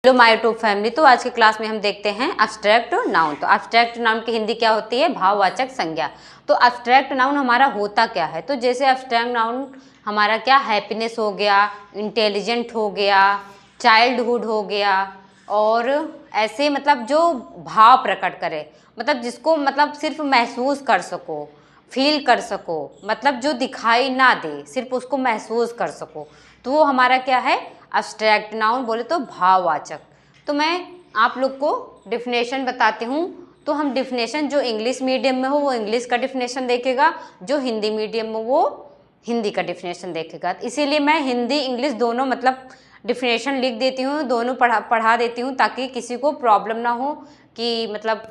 Hello my YouTube family. तो आज के क्लास में हम देखते हैं एब्स्ट्रैक्ट नाउन। तो एब्स्ट्रैक्ट नाउन की हिंदी क्या होती है? भाववाचक संज्ञा। तो एब्स्ट्रैक्ट नाउन हमारा होता क्या है? तो जैसे एब्स्ट्रैक्ट नाउन हमारा क्या, हैप्पीनेस हो गया, इंटेलिजेंट हो गया, चाइल्डहुड हो गया, और ऐसे मतलब जो भाव प्रकट करे, मतलब जिसको मतलब सिर्फ महसूस कर सको, फील कर सको, मतलब जो दिखाई ना दे, सिर्फ उसको महसूस कर सको, तो वो हमारा क्या है? एब्स्ट्रैक्ट नाउन बोले तो भाववाचक। तो मैं आप लोग को डिफिनेशन बताती हूँ। तो हम डिफिनेशन जो इंग्लिश मीडियम में हो वो इंग्लिश का डिफिनेशन देखेगा, जो हिंदी मीडियम में वो हिंदी का डिफिनेशन देखेगा। इसीलिए मैं हिंदी इंग्लिश दोनों मतलब डिफिनेशन लिख देती हूँ, दोनों पढ़ा देती हूँ, ताकि किसी को प्रॉब्लम ना हो कि मतलब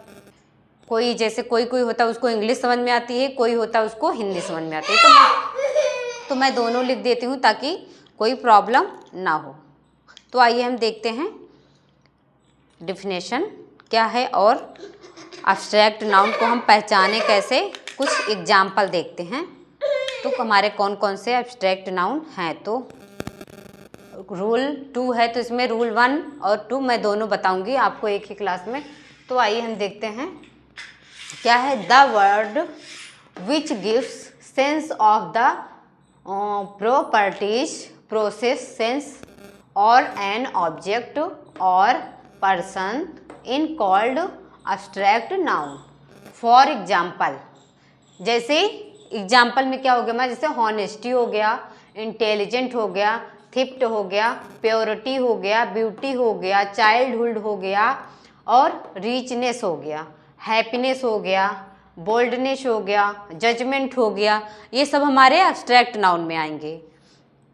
कोई जैसे कोई होता है उसको इंग्लिश समझ में आती है, कोई होता है उसको हिंदी समझ में आती है। तो मैं दोनों लिख देती हूँ ताकि कोई प्रॉब्लम ना हो। तो आइए हम देखते हैं डिफिनेशन क्या है और एब्स्ट्रैक्ट नाउन को हम पहचाने कैसे, कुछ एग्जाम्पल देखते हैं। तो हमारे कौन कौन से एब्स्ट्रैक्ट नाउन हैं। तो रूल 2 है, तो इसमें रूल 1 और 2 मैं दोनों बताऊंगी आपको एक ही क्लास में। तो आइए हम देखते हैं क्या है। The word which gives sense of the properties, process, sense or an object or person in called abstract noun. For example, जैसे एग्जाम्पल में क्या हो गया, मैं जैसे हॉनेस्टी हो गया, इंटेलिजेंट हो गया, थिफ्ट हो गया, प्योरिटी हो गया, ब्यूटी हो गया, चाइल्डहुड हो गया, और रिचनेस हो गया, हैप्पीनेस हो गया, बोल्डनेस हो गया, जजमेंट हो गया, ये सब हमारे एब्स्ट्रैक्ट नाउन में आएंगे।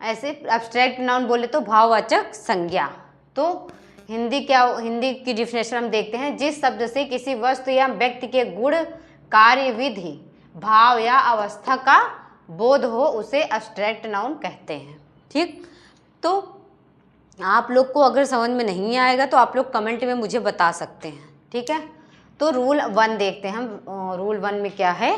ऐसे एब्स्ट्रैक्ट नाउन बोले तो भाववाचक संज्ञा। तो हिंदी की डिफिनेशन हम देखते हैं। जिस शब्द से किसी वस्तु या व्यक्ति के गुण, कार्य, विधि, भाव या अवस्था का बोध हो उसे एब्स्ट्रैक्ट नाउन कहते हैं। ठीक, तो आप लोग को अगर समझ में नहीं आएगा तो आप लोग कमेंट में मुझे बता सकते हैं। ठीक है, तो रूल 1 देखते हैं हम। रूल 1 में क्या है?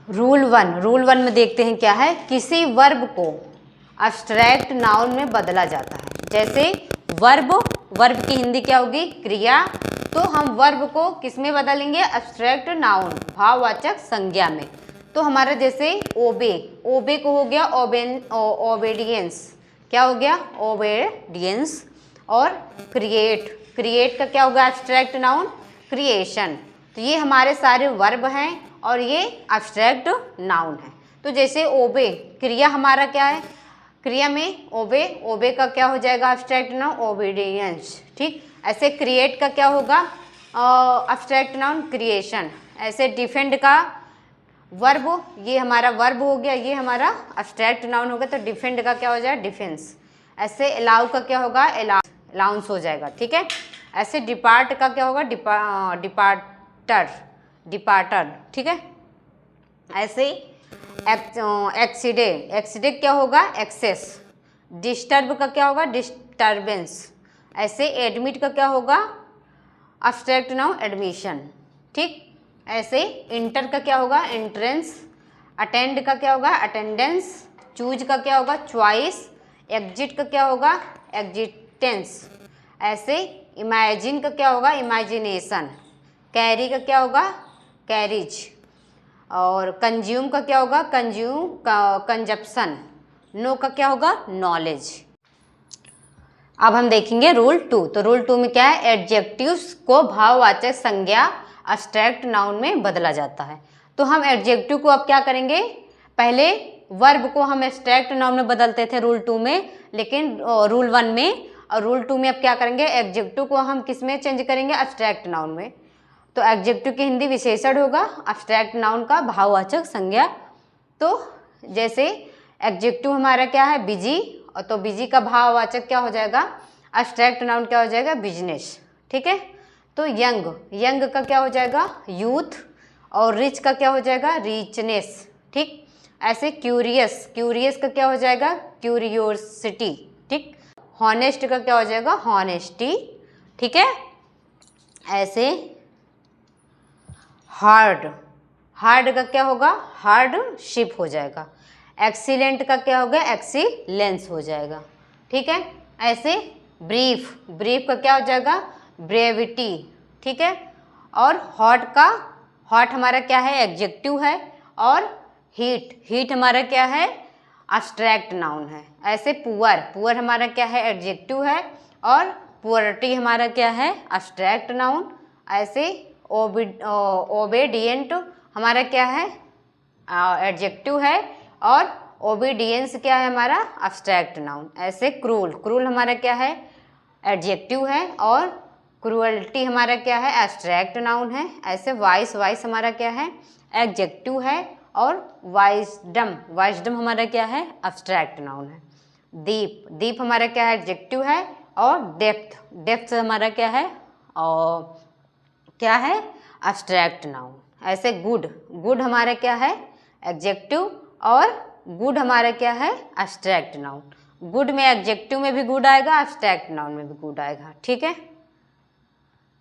रूल 1 में देखते हैं क्या है। किसी वर्ब को एब्स्ट्रैक्ट नाउन में बदला जाता है। जैसे वर्ब की हिंदी क्या होगी? क्रिया। तो हम वर्ब को किस में बदलेंगे? एब्स्ट्रैक्ट नाउन, भाववाचक संज्ञा में। तो हमारा जैसे ओबे को हो गया ओबेडियंस। क्या हो गया? ओबेडियंस। और क्रिएट का क्या होगा? Abstract noun, creation. तो ये हमारे सारे वर्ब हैं और ये एब्स्ट्रैक्ट नाउन है। तो जैसे ओबे क्रिया हमारा क्या है? क्रिया में ओबे का क्या हो जाएगा? Abstract noun, obedience. ठीक, ऐसे क्रिएट का क्या होगा? Abstract noun, creation. ऐसे डिफेंड का वर्ब, ये हमारा वर्ब हो गया, ये हमारा एब्स्ट्रैक्ट नाउन होगा। तो डिफेंड का क्या हो जाएगा? डिफेंस। ऐसे अलाउ का क्या होगा? अलाउंस हो जाएगा। ठीक है, ऐसे डिपार्ट का क्या होगा? डिपार्टर। ठीक है, ऐसे एक्सीडे क्या होगा? एक्सेस। डिस्टर्ब का क्या होगा? डिस्टर्बेंस। ऐसे एडमिट का क्या होगा? Abstract noun, admission. ठीक, ऐसे इंटर का क्या होगा? एंट्रेंस। अटेंड का क्या होगा? अटेंडेंस। चूज का क्या होगा? चॉइस। एग्जिट का क्या होगा? एग्जिटेंस। ऐसे इमेजिन का क्या होगा? इमेजिनेशन। कैरी का क्या होगा? कैरिज। और कंज्यूम का क्या होगा? कंजप्शन। नो का क्या होगा? नॉलेज। अब हम देखेंगे रूल 2। तो रूल 2 में क्या है? एडजेक्टिव्स को भाववाचक संज्ञा एब्स्ट्रैक्ट नाउन में बदला जाता है। तो हम एडजेक्टिव को अब क्या करेंगे? पहले वर्ब को हम एब्स्ट्रैक्ट नाउन में बदलते थे रूल 2 में, लेकिन रूल 1 में, और रूल 2 में अब क्या करेंगे? एडजेक्टिव को हम किस में चेंज करेंगे? एब्स्ट्रैक्ट नाउन में। तो एडजेक्टिव की हिंदी विशेषण होगा, एब्स्ट्रैक्ट नाउन का भाववाचक संज्ञा। तो जैसे एडजेक्टिव हमारा क्या है? बिजी, और तो बिजी का भाववाचक क्या हो जाएगा? एब्स्ट्रैक्ट नाउन क्या हो जाएगा? बिजनेस। ठीक है, तो यंग का क्या हो जाएगा? यूथ। और रिच का क्या हो जाएगा? रिचनेस। ठीक, ऐसे क्यूरियस का क्या हो जाएगा? क्यूरियोसिटी। ठीक, हॉनेस्ट का क्या हो जाएगा? हॉनेस्टी। ठीक है, ऐसे हार्ड का क्या होगा? हार्डशिप हो जाएगा। एक्सीलेंट का क्या होगा, एक्सीलेंस हो जाएगा। ठीक है, ऐसे ब्रीफ, ब्रीफ का क्या हो जाएगा, ब्रेविटी। ठीक है, और हॉट का, हॉट हमारा क्या है, एडजेक्टिव है, और हीट, हीट हमारा क्या है, एब्स्ट्रैक्ट नाउन है। ऐसे पुअर, पुअर हमारा क्या है, एडजेक्टिव है, और पुअरिटी हमारा क्या है, एब्स्ट्रैक्ट नाउन। ऐसे ओबेडिएंट हमारा क्या है, एडजेक्टिव है, और ओबीडियंस क्या है हमारा, एब्स्ट्रैक्ट नाउन। ऐसे क्रूल, क्रूल हमारा क्या है, एडजेक्टिव है, और क्रूअल्टी हमारा क्या है, एब्स्ट्रैक्ट नाउन है। ऐसे वाइस, वाइस हमारा क्या है, एडजेक्टिव है, और वाइसडम, वाइसडम हमारा क्या है, एब्स्ट्रैक्ट नाउन है। दीप, दीप हमारा क्या है, एडजेक्टिव है, और डेप्थ, डेप्थ हमारा क्या है, और क्या है, एब्स्ट्रैक्ट नाउन। ऐसे गुड, गुड हमारा क्या है, एडजेक्टिव, और गुड हमारा क्या है, एब्स्ट्रैक्ट नाउन। गुड में एडजेक्टिव में भी गुड आएगा, एब्स्ट्रैक्ट नाउन में भी गुड आएगा। ठीक है,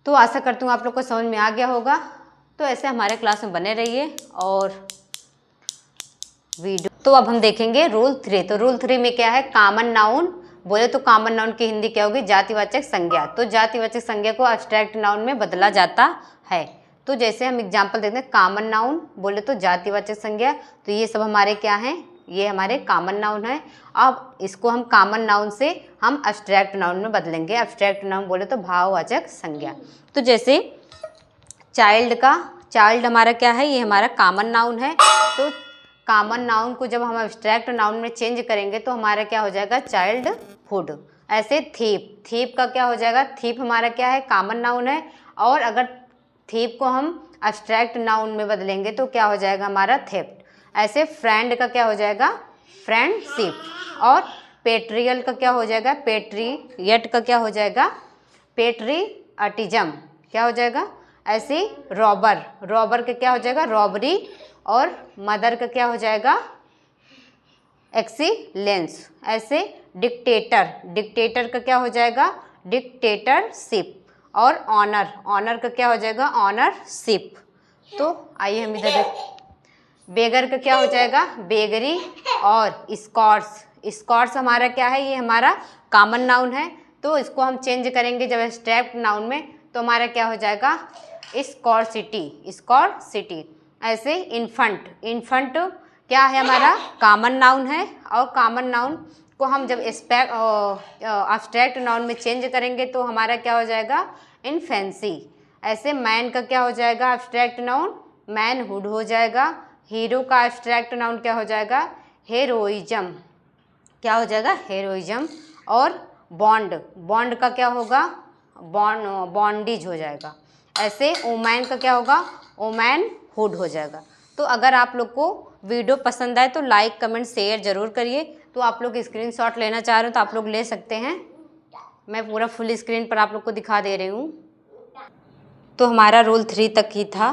तो आशा करती हूँ आप लोग को समझ में आ गया होगा। तो ऐसे हमारे क्लास में बने रहिए और वीडियो। तो अब हम देखेंगे रूल 3। तो रूल 3 में क्या है, कॉमन नाउन। बोले तो कॉमन नाउन की हिंदी क्या होगी, जातिवाचक संज्ञा। तो जातिवाचक संज्ञा को एब्स्ट्रैक्ट नाउन में बदला जाता है। तो जैसे हम एग्जाम्पल देखते हैं, कॉमन नाउन बोले तो जातिवाचक संज्ञा, तो ये सब हमारे क्या हैं, ये हमारे कॉमन नाउन है। अब इसको हम कॉमन नाउन से हम एब्स्ट्रैक्ट नाउन में बदलेंगे। एब्स्ट्रैक्ट नाउन बोले तो भाववाचक संज्ञा। तो जैसे चाइल्ड का, चाइल्ड हमारा क्या है, ये हमारा कॉमन नाउन है। तो कॉमन नाउन को जब हम एब्स्ट्रैक्ट नाउन में चेंज करेंगे तो हमारा क्या हो जाएगा, चाइल्डहुड। ऐसे थीप, थीप का क्या हो जाएगा, थीप हमारा क्या है, कॉमन नाउन है, और अगर थीप को हम एब्स्ट्रैक्ट नाउन में बदलेंगे तो क्या हो जाएगा हमारा, थेफ्ट। ऐसे फ्रेंड का क्या हो जाएगा, फ्रेंडशिप, और पेट्रियल का क्या हो जाएगा, पेट्रियट का क्या हो जाएगा, पेट्रियटिज्म क्या हो जाएगा। ऐसे रॉबर, रॉबर का क्या हो जाएगा, रॉबरी, और मदर का क्या हो जाएगा, एक्सीलेंस। ऐसे डिक्टेटर, डिक्टेटर का क्या हो जाएगा, डिक्टेटरशिप, और ऑनर, ऑनर का क्या हो जाएगा, ऑनरशिप। तो आइए हम इधर देख, बेगर का क्या हो जाएगा, बेगरी, और स्कॉट्स, स्कॉट्स हमारा क्या है, ये हमारा कॉमन नाउन है। तो इसको हम चेंज करेंगे जब एब्स्ट्रैक्ट नाउन में, तो हमारा क्या हो जाएगा, स्कॉर्सिटी, स्कॉर्सिटी। ऐसे इन्फंट, इन्फंट क्या है हमारा, कॉमन नाउन है, और कॉमन नाउन को हम जब एब्स्ट्रैक्ट नाउन में चेंज करेंगे तो हमारा क्या हो जाएगा, इन्फेंसी। ऐसे मैन का क्या हो जाएगा, एब्स्ट्रैक्ट नाउन मैनहुड हो जाएगा। हीरो का एब्स्ट्रैक्ट नाउन क्या हो जाएगा, हेरोइज्म, क्या हो जाएगा, हेरोइज्म। और बॉन्ड, बॉन्ड का क्या होगा, बॉन्डिज हो जाएगा। ऐसे वुमेन का क्या होगा, वुमेनहुड हो जाएगा। तो अगर आप लोग को वीडियो पसंद आए तो लाइक कमेंट शेयर ज़रूर करिए। तो आप लोग स्क्रीनशॉट लेना चाह रहे हो तो आप लोग ले सकते हैं, मैं पूरा फुल स्क्रीन पर आप लोग को दिखा दे रही हूँ। तो हमारा रूल 3 तक ही था।